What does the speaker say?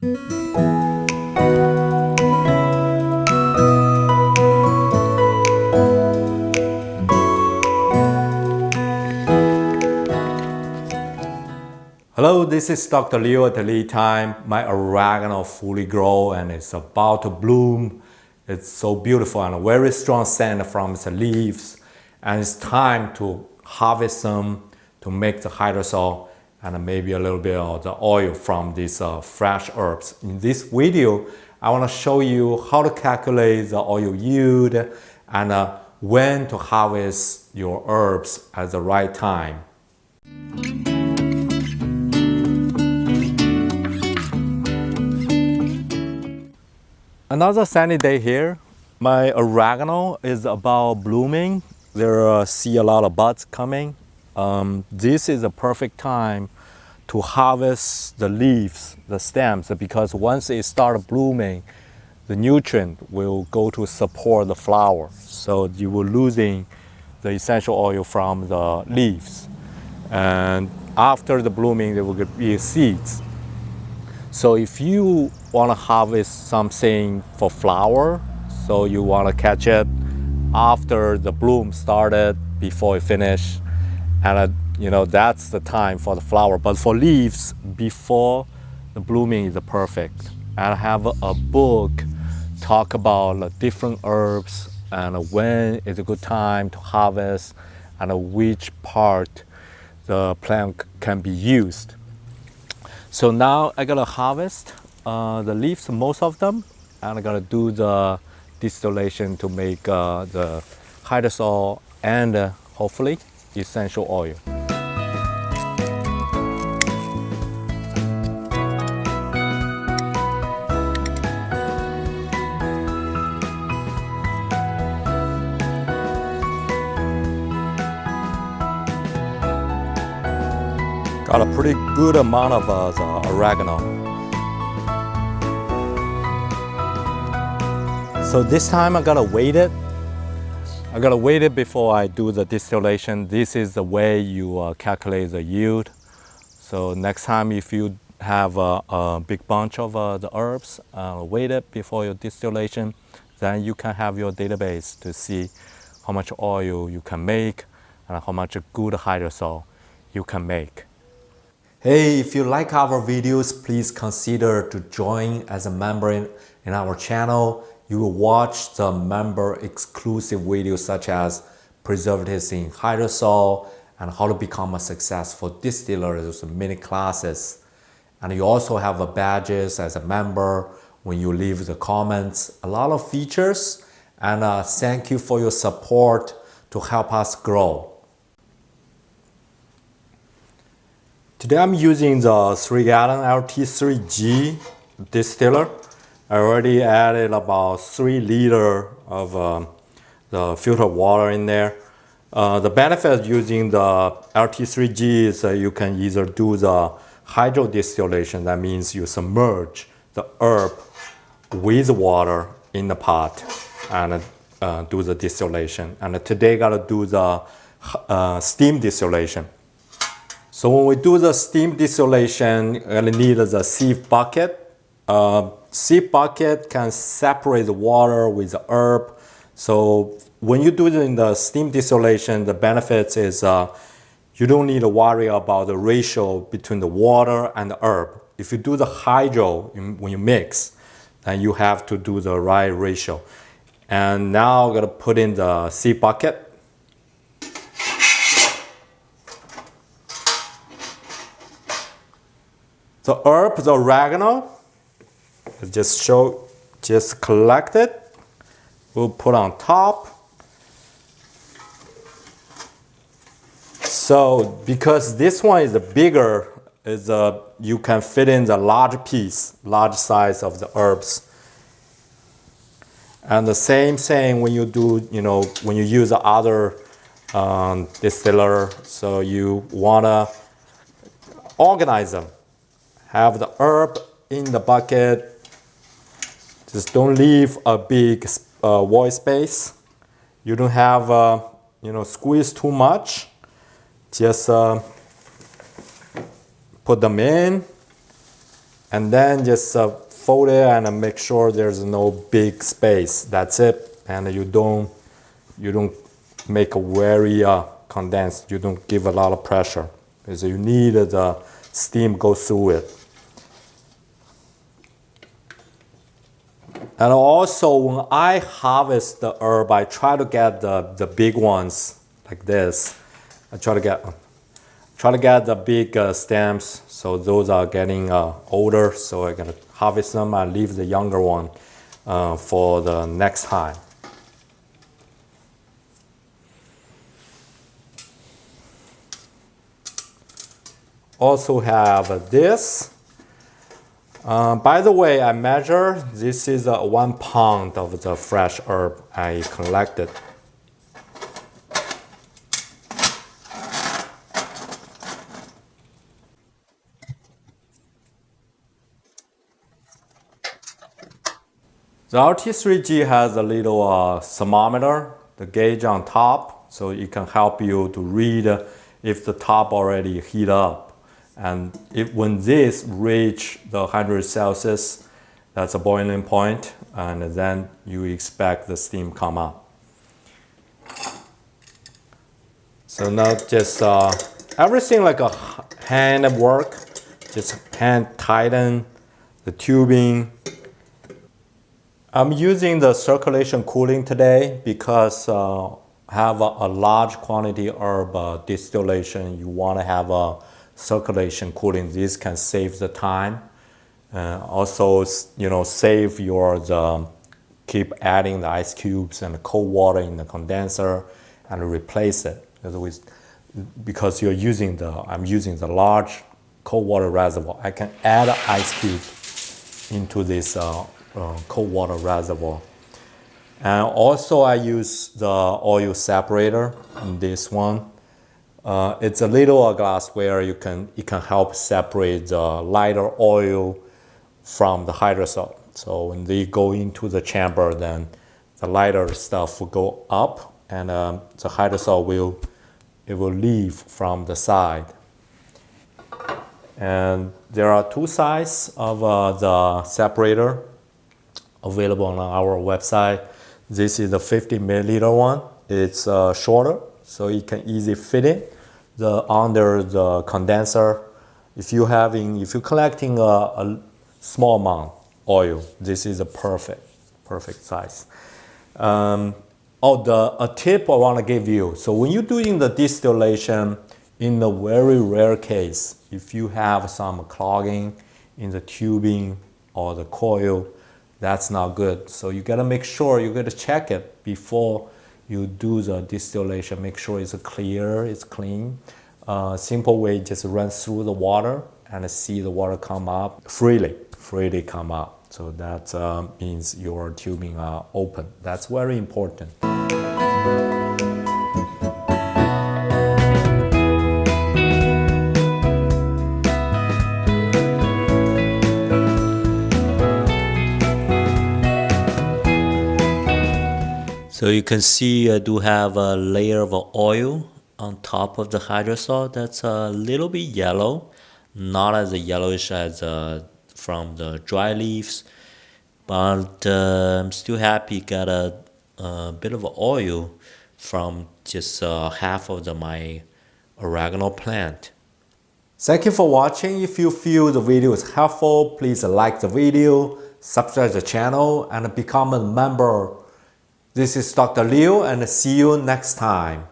Hello, this is Dr. Leo at LeTime. My oregano fully grown and it's about to bloom. It's so beautiful and a very strong scent from its leaves. And it's time to harvest them to make the hydrosol and maybe a little bit of the oil from these fresh herbs. In this video, I want to show you how to calculate the oil yield and when to harvest your herbs at the right time. Another sunny day here. My oregano is about blooming. There see a lot of buds coming. This is a perfect time to harvest the leaves, the stems, because once it start blooming, the nutrient will go to support the flower. So you will losing the essential oil from the leaves. And after the blooming, there will be seeds. So if you want to harvest something for flower, so you want to catch it after the bloom started, before it finish, and that's the time for the flower. But for leaves, before the blooming is perfect. I have a book talk about the different herbs and when is a good time to harvest and which part the plant can be used. So now I'm gonna harvest the leaves, most of them, and I'm gonna do the distillation to make the hydrosol and hopefully essential oil. Got a pretty good amount of the oregano. So this time I gotta wait it. I gotta wait it before I do the distillation. This is the way you calculate the yield. So next time if you have a big bunch of the herbs, wait it before your distillation. Then you can have your database to see how much oil you can make and how much good hydrosol you can make. Hey, if you like our videos, please consider to join as a member in our channel. You will watch the member exclusive videos such as preservatives in hydrosol and how to become a successful distiller, those mini classes. And you also have badges as a member when you leave the comments, a lot of features, and thank you for your support to help us grow. Today I'm using the 3-gallon LT3G distiller. I already added about 3 liters of the filtered water in there. The benefit of using the LT3G is you can either do the hydro distillation, that means you submerge the herb with water in the pot and do the distillation. And today gotta do the steam distillation. So when we do the steam distillation, you're gonna need the sieve bucket. Sieve bucket can separate the water with the herb. So when you do it in the steam distillation, the benefits is you don't need to worry about the ratio between the water and the herb. If you do the hydro when you mix, then you have to do the right ratio. And now I'm gonna put in the sieve bucket. The herb, the oregano, just collect it. We'll put on top. So because this one is bigger, you can fit in the large piece, large size of the herbs. And the same thing when you do, when you use the other distiller, so you wanna organize them. Have the herb in the bucket. Just don't leave a big void space. You don't have, squeeze too much. Just put them in. And then just fold it and make sure there's no big space. That's it. And you don't make a very condensed. You don't give a lot of pressure because you need the steam go through it. And also, when I harvest the herb, I try to get the big ones like this. I try to get the big stems, so those are getting older. So I'm gonna harvest them and leave the younger one for the next time. Also have this. By the way, I measure, this is 1 pound of the fresh herb I collected. The RT3G has a little thermometer, the gauge on top, so it can help you to read if the top already heat up. And when this reach the 100 Celsius, that's a boiling point, and then you expect the steam come up. So now just everything like a hand work, just hand tighten the tubing. I'm using the circulation cooling today because have a large quantity of distillation. You want to have a circulation cooling. This can save the time. Also, save keep adding the ice cubes and the cold water in the condenser and replace it. Because I'm using the large cold water reservoir. I can add ice cube into this cold water reservoir. And also I use the oil separator in this one. It's a little glassware. It can help separate the lighter oil from the hydrosol. So when they go into the chamber, then the lighter stuff will go up, and the hydrosol will leave from the side. And there are 2 sizes of the separator available on our website. This is the 50 milliliter one. It's shorter, so you can easily fit it under the condenser. If you're collecting a small amount oil, this is a perfect size. A tip I want to give you. So when you're doing the distillation, in the very rare case, if you have some clogging in the tubing or the coil, that's not good. So you gotta make sure, you gotta check it before you do the distillation. Make sure it's clear, it's clean. Simple way, just run through the water and see the water come up freely come up. So that means your tubing are open. That's very important. So you can see I do have a layer of oil on top of the hydrosol that's a little bit yellow, not as yellowish as from the dry leaves, but I'm still happy got a bit of oil from just half of my oregano plant. Thank you for watching. If you feel the video is helpful, please like the video, subscribe to the channel, and become a member. This is Dr. Liu, and see you next time.